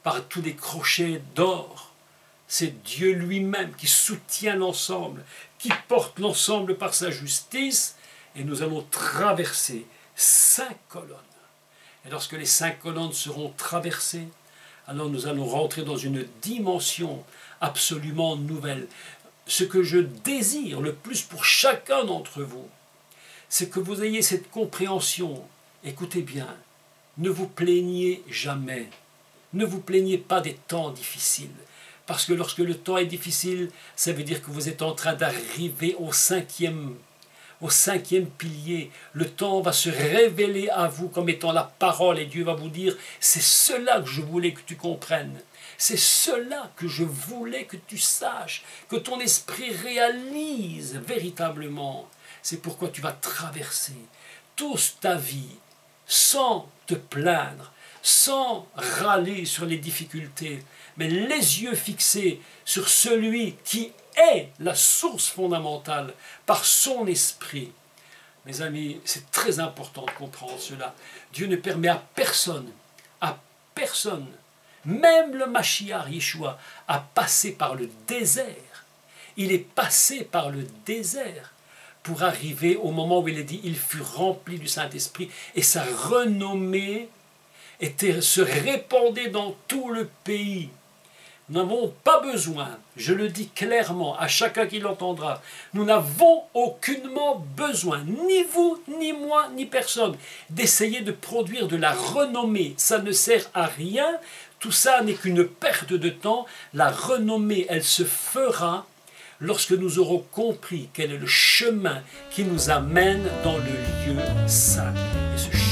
par tous les crochets d'or. C'est Dieu lui-même qui soutient l'ensemble, qui porte l'ensemble par sa justice, et nous allons traverser 5 colonnes. Et lorsque les 5 colonnes seront traversées, alors nous allons rentrer dans une dimension absolument nouvelle. Ce que je désire le plus pour chacun d'entre vous, c'est que vous ayez cette compréhension. Écoutez bien, ne vous plaignez jamais. Ne vous plaignez pas des temps difficiles. Parce que lorsque le temps est difficile, ça veut dire que vous êtes en train d'arriver au cinquième pilier. Le temps va se révéler à vous comme étant la parole et Dieu va vous dire, c'est cela que je voulais que tu comprennes. C'est cela que je voulais que tu saches, que ton esprit réalise véritablement. C'est pourquoi tu vas traverser toute ta vie sans te plaindre, sans râler sur les difficultés, mais les yeux fixés sur celui qui est la source fondamentale par son esprit. Mes amis, c'est très important de comprendre cela. Dieu ne permet à personne, même le Mashiach Yeshua, à passer par le désert. Il est passé par le désert pour arriver au moment où il est dit, il fut rempli du Saint-Esprit et sa renommée se répandait dans tout le pays. Nous n'avons pas besoin, je le dis clairement à chacun qui l'entendra, nous n'avons aucunement besoin, ni vous, ni moi, ni personne, d'essayer de produire de la renommée. Ça ne sert à rien, tout ça n'est qu'une perte de temps. La renommée, elle se fera lorsque nous aurons compris quel est le chemin qui nous amène dans le lieu saint. Et ce